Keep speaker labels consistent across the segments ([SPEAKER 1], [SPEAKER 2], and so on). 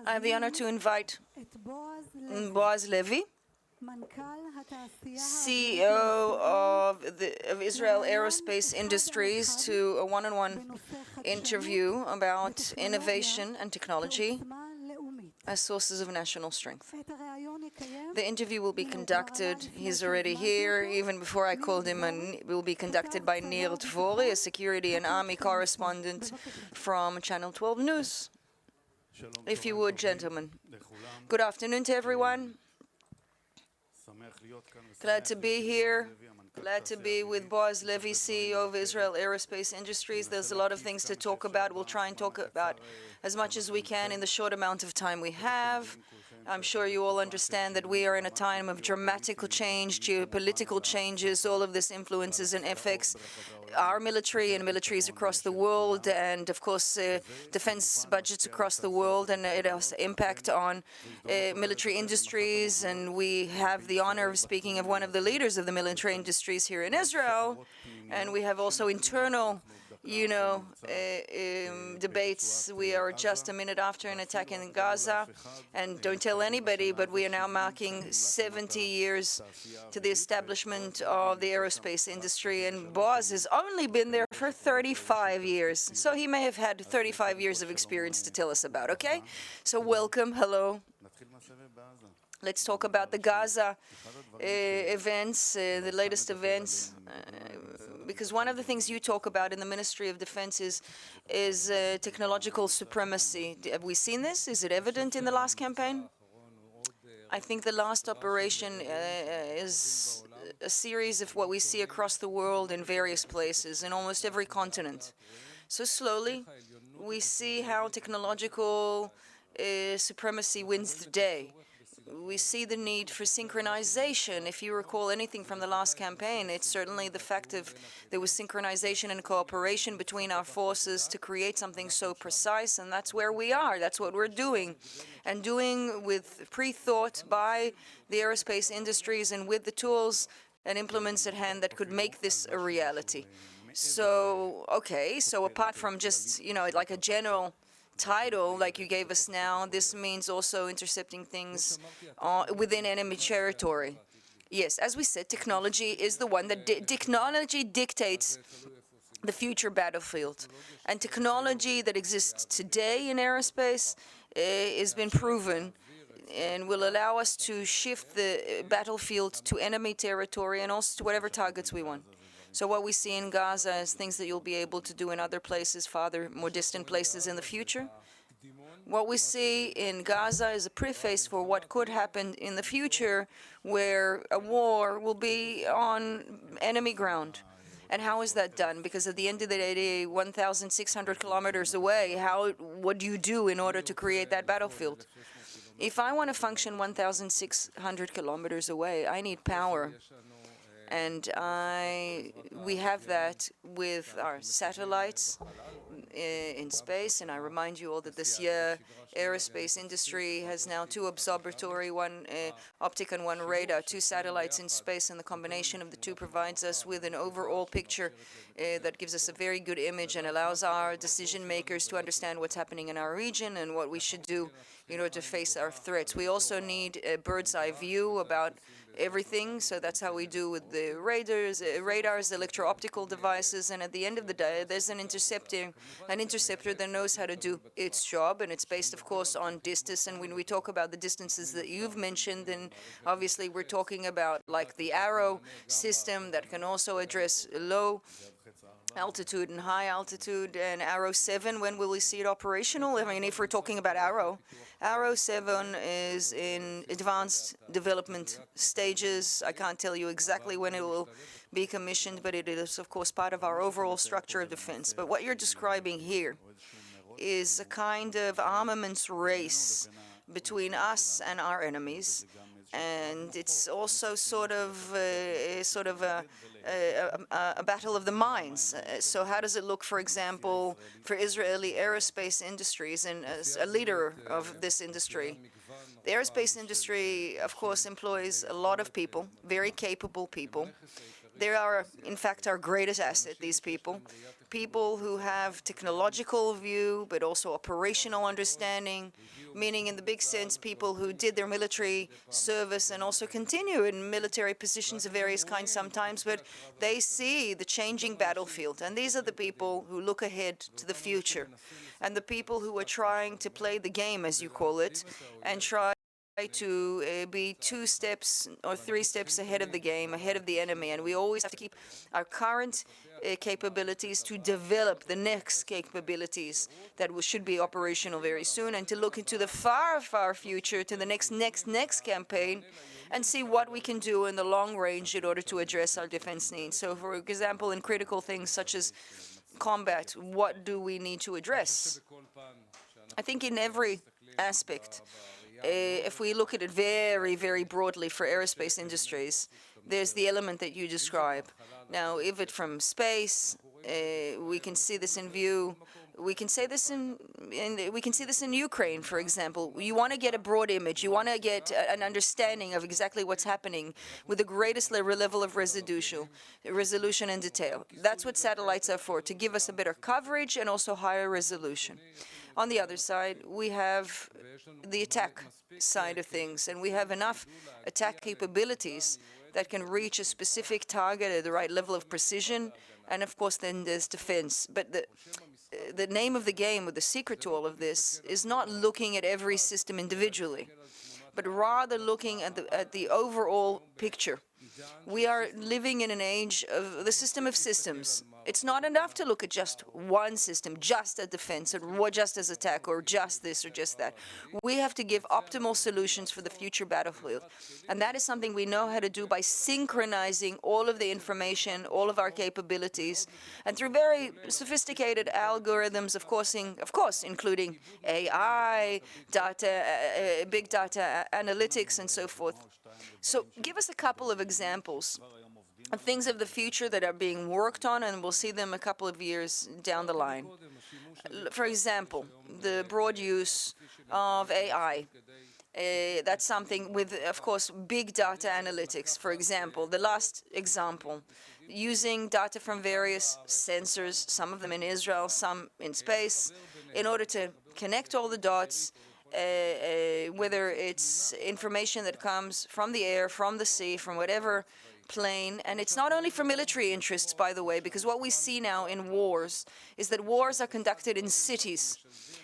[SPEAKER 1] I have the honor to invite Boaz Levy, CEO of Israel Aerospace Industries, to a one-on-one interview about innovation and technology as sources of national strength. The interview will be conducted, he's already here, even before I called him, and will be conducted by Nir Dvori, a security and army correspondent from Channel 12 News. If you would, gentlemen. Good afternoon to everyone. Glad to be here. Glad to be with Boaz Levy, CEO of Israel Aerospace Industries. There's a lot of things to talk about. We'll try and talk about as much as we can in the short amount of time we have. I'm sure you all understand that we are in a time of dramatical change, geopolitical changes. All of this influences and affects our military and militaries across the world, and of course defense budgets across the world, and it has impact on military industries. And we have the honor of speaking of one of the leaders of the military industries here in Israel, and we have also internal debates. We are just a minute after an attack in Gaza, and don't tell anybody, but we are now marking 70 years to the establishment of the aerospace industry, and Boaz has only been there for 35 years, so he may have had 35 years of experience to tell us about, okay? So welcome, hello. Let's talk about the Gaza events, the latest events, because one of the things you talk about in the Ministry of Defense is technological supremacy. Have we seen this? Is it evident in the last campaign? I think the last operation is a series of what we see across the world in various places, in almost every continent. So slowly, we see how technological supremacy wins the day. We see the need for synchronization. If you recall anything from the last campaign, it's certainly the fact of there was synchronization and cooperation between our forces to create something so precise, and that's where we are. That's what we're doing, and doing with pre-thought by the aerospace industries and with the tools and implements at hand that could make this a reality. So, okay, so apart from just, like a general title like you gave us now, this means also intercepting things within enemy territory. Yes, as we said, technology is the one that technology dictates the future battlefield, and technology that exists today in aerospace has been proven and will allow us to shift the battlefield to enemy territory and also to whatever targets we want. So what we see in Gaza is things that you'll be able to do in other places, farther, more distant places in the future. What we see in Gaza is a preface for what could happen in the future, where a war will be on enemy ground. And how is that done? Because at the end of the day, 1,600 kilometers away, what do you do in order to create that battlefield? If I want to function 1,600 kilometers away, I need power. And we have that with our satellites in space, and I remind you all that this year aerospace industry has now 2 observatory, 1 optic and 1 radar, 2 satellites in space, and the combination of the 2 provides us with an overall picture that gives us a very good image and allows our decision makers to understand what's happening in our region and what we should do in order to face our threats. We also need a bird's eye view about everything, so that's how we do with the radars, electro-optical devices, and at the end of the day, there's an interceptor that knows how to do its job, and it's based, of course, on distance. And when we talk about the distances that you've mentioned, then obviously we're talking about like the Arrow system that can also address low altitude and high altitude, and Arrow 7, when will we see it operational? I mean, if we're talking about Arrow 7 is in advanced development stages. I can't tell you exactly when it will be commissioned, but it is, of course, part of our overall structure of defense. But what you're describing here is a kind of armaments race between us and our enemies, and it's also sort of a battle of the minds. So how does it look, for example, for Israeli aerospace industries and as a leader of this industry? The aerospace industry, of course, employs a lot of people, very capable people. They are, in fact, our greatest asset, these people. people who have technological view, but also operational understanding, meaning in the big sense, people who did their military service and also continue in military positions of various kinds sometimes, but they see the changing battlefield. And these are the people who look ahead to the future, and the people who are trying to play the game, as you call it, and try to be 2 steps or 3 steps ahead of the game, ahead of the enemy. And we always have to keep our current capabilities to develop the next capabilities that should be operational very soon, and to look into the far, far future, to the next campaign, and see what we can do in the long range in order to address our defense needs. So, for example, in critical things such as combat, what do we need to address? I think in every aspect, if we look at it very, very broadly for aerospace industries, there's the element that you describe. Now, if it from space, we can see this in view. We can see this in Ukraine, for example. You want to get a broad image. You want to get an understanding of exactly what's happening with the greatest level of resolution and detail. That's what satellites are for, to give us a better coverage and also higher resolution. On the other side, we have the attack side of things, and we have enough attack capabilities that can reach a specific target at the right level of precision, and of course then there's defense. But the name of the game, or the secret to all of this, is not looking at every system individually, but rather looking at the overall picture. We are living in an age of the system of systems. It's not enough to look at just one system, just at defense, or just as attack, or just this or just that. We have to give optimal solutions for the future battlefield. And that is something we know how to do by synchronizing all of the information, all of our capabilities, and through very sophisticated algorithms, of course, including AI, data, big data analytics, and so forth. So give us a couple of examples of things of the future that are being worked on, and we'll see them a couple of years down the line. For example, the broad use of AI. That's something with, of course, big data analytics. For example, the last example, using data from various sensors, some of them in Israel, some in space, in order to connect all the dots, whether it's information that comes from the air, from the sea, from whatever plane. And it's not only for military interests, by the way, because what we see now in wars is that wars are conducted in cities.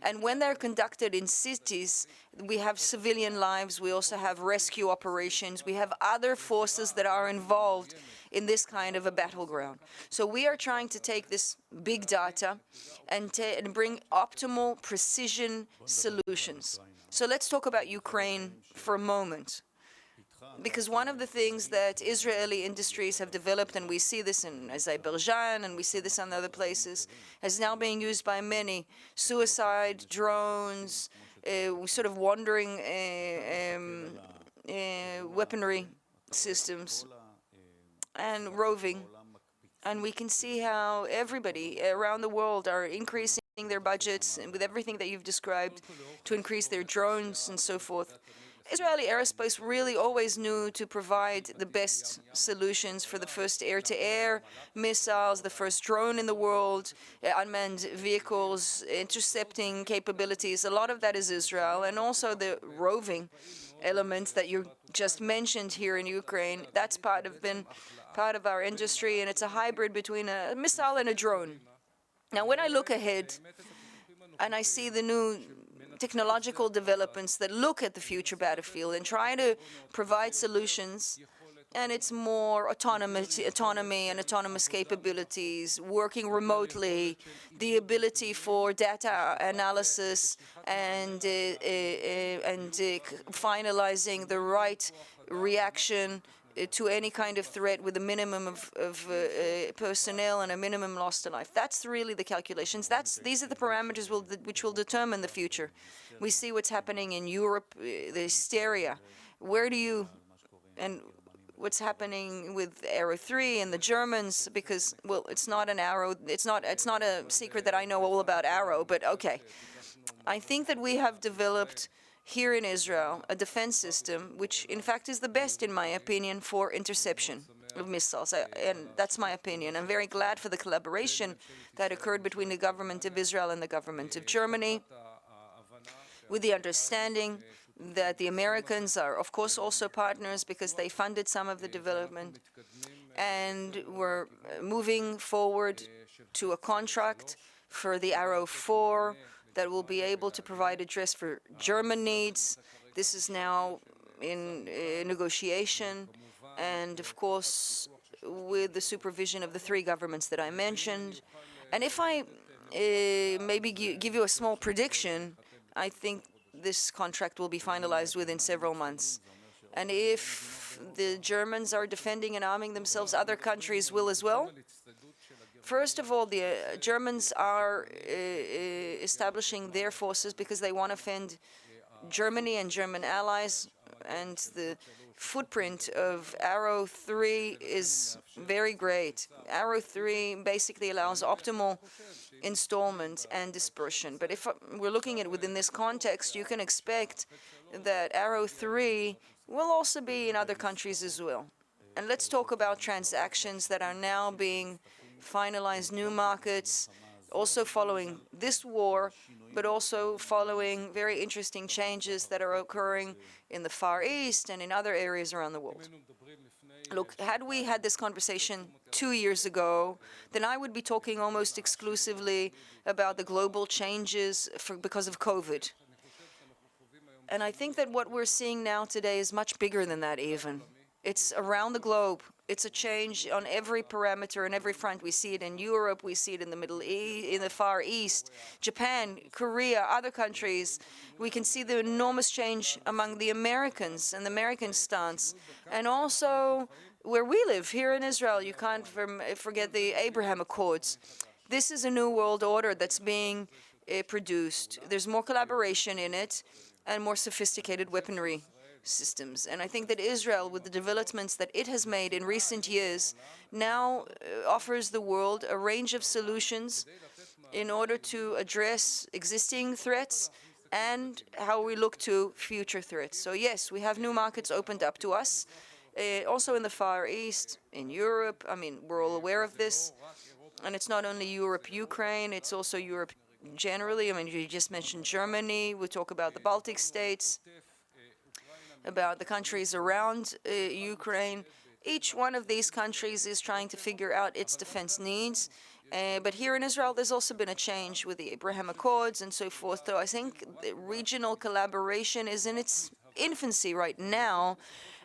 [SPEAKER 1] And when they're conducted in cities, we have civilian lives, we also have rescue operations, we have other forces that are involved in this kind of a battleground. So we are trying to take this big data and bring optimal precision solutions. So let's talk about Ukraine for a moment. Because one of the things that Israeli industries have developed, and we see this in Azerbaijan, and we see this in other places, is now being used by many. Suicide drones, sort of wandering weaponry systems, and roving. And we can see how everybody around the world are increasing their budgets, and with everything that you've described, to increase their drones and so forth. Israeli Aerospace really always knew to provide the best solutions for the first air-to-air missiles, the first drone in the world, unmanned vehicles, intercepting capabilities. A lot of that is Israel, and also the roving elements that you just mentioned here in Ukraine. That's been part of our industry, and it's a hybrid between a missile and a drone. Now, when I look ahead and I see the new technological developments that look at the future battlefield and try to provide solutions, and it's more autonomy and autonomous capabilities, working remotely, the ability for data analysis and finalizing the right reaction to any kind of threat with a minimum of personnel and a minimum loss to life. That's really the calculations. These are the parameters which will determine the future. We see what's happening in Europe, the hysteria. And what's happening with Arrow 3 and the Germans, because, well, it's not a secret that I know all about Arrow, but okay. I think that we have developed here in Israel a defense system which in fact is the best, in my opinion, for interception. of missiles, and that's my opinion. I'm very glad for the collaboration that occurred between the government of Israel and the government of Germany, with the understanding that the Americans are, of course, also partners because they funded some of the development, and we're moving forward to a contract for the Arrow 4 that will be able to provide address for German needs. This is now in negotiation, and of course, with the supervision of the three governments that I mentioned. And if I maybe give you a small prediction, I think this contract will be finalized within several months. And if the Germans are defending and arming themselves, other countries will as well. First of all, the Germans are establishing their forces because they want to defend Germany and German allies, and the footprint of Arrow 3 is very great. Arrow 3 basically allows optimal installment and dispersion. But if we're looking at it within this context, you can expect that Arrow 3 will also be in other countries as well. And let's talk about transactions that are now being finalized, new markets, also following this war, but also following very interesting changes that are occurring in the Far East and in other areas around the world. Look, had we had this conversation 2 years ago, then I would be talking almost exclusively about the global changes because of COVID. And I think that what we're seeing now today is much bigger than that even. It's around the globe. It's a change on every parameter and every front. We see it in Europe, we see it in the Middle East, in the Far East, Japan, Korea, other countries. We can see the enormous change among the Americans and the American stance. And also where we live, here in Israel, you can't forget the Abraham Accords. This is a new world order that's being produced. There's more collaboration in it and more sophisticated weaponry systems. And I think that Israel, with the developments that it has made in recent years, now offers the world a range of solutions in order to address existing threats and how we look to future threats. So yes, we have new markets opened up to us, also in the Far East, in Europe. I mean, we're all aware of this. And it's not only Europe, Ukraine, it's also Europe generally. I mean, you just mentioned Germany. We talk about the Baltic states, about the countries around Ukraine. Each one of these countries is trying to figure out its defense needs. But here in Israel, there's also been a change with the Abraham Accords and so forth. So I think the regional collaboration is in its infancy right now,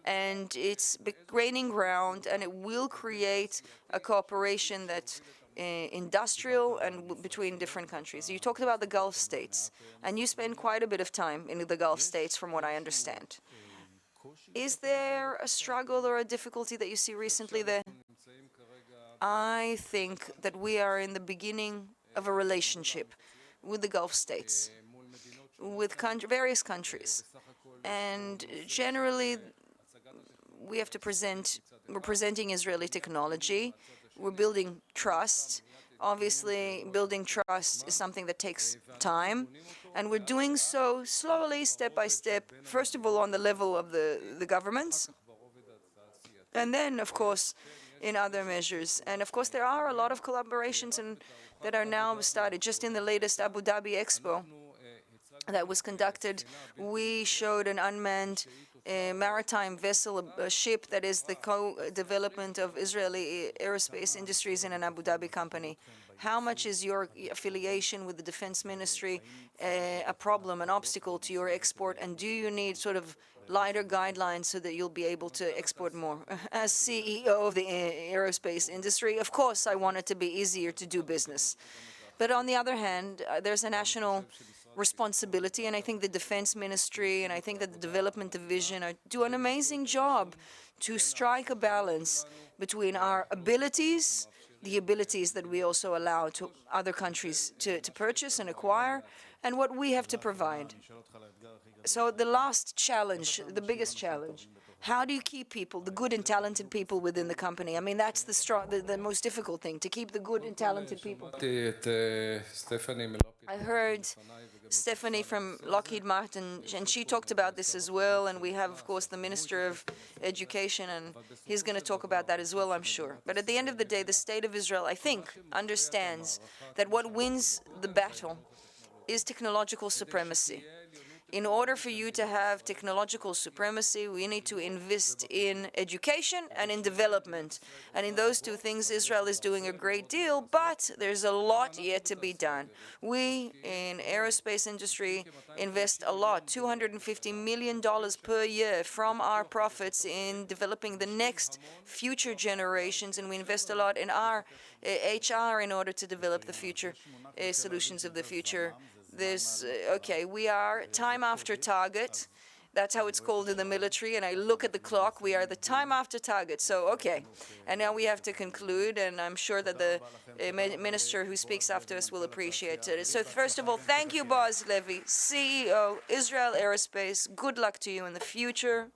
[SPEAKER 1] and it's gaining ground, and it will create a cooperation that's industrial and between different countries. You talked about the Gulf states, and you spend quite a bit of time in the Gulf states, from what I understand. Is there a struggle or a difficulty that you see recently there? I think that we are in the beginning of a relationship with the Gulf states, with various countries. And generally, we're presenting Israeli technology. We're building trust. Obviously, building trust is something that takes time, and we're doing so slowly, step by step, first of all on the level of the governments, and then, of course, in other measures. And, of course, there are a lot of collaborations that are now started. Just in the latest Abu Dhabi Expo that was conducted, we showed an unmanned maritime vessel, a ship that is the co-development of Israeli aerospace industries in an Abu Dhabi company. How much is your affiliation with the defense ministry a problem, an obstacle to your export, and do you need sort of lighter guidelines so that you'll be able to export more? As CEO of the aerospace industry, of course I want it to be easier to do business. But on the other hand, there's a national responsibility, and I think the Defense Ministry and I think that the Development Division do an amazing job to strike a balance between our abilities, the abilities that we also allow to other countries to purchase and acquire, and what we have to provide. So the last challenge, the biggest challenge, how do you keep people, the good and talented people within the company? I mean, that's the most difficult thing, to keep the good and talented people. I heard Stephanie from Lockheed Martin, and she talked about this as well. And we have, of course, the Minister of Education, and he's going to talk about that as well, I'm sure. But at the end of the day, the State of Israel, I think, understands that what wins the battle is technological supremacy. In order for you to have technological supremacy, we need to invest in education and in development. And in those two things, Israel is doing a great deal, but there's a lot yet to be done. We, in aerospace industry, invest a lot, $250 million per year from our profits in developing the next future generations, and we invest a lot in our HR in order to develop the future solutions of the future. We are time after target. That's how it's called in the military. And I look at the clock. We are the time after target. So, okay. And now we have to conclude. And I'm sure that the minister who speaks after us will appreciate it. So, first of all, thank you, Boaz Levy, CEO, Israel Aerospace. Good luck to you in the future.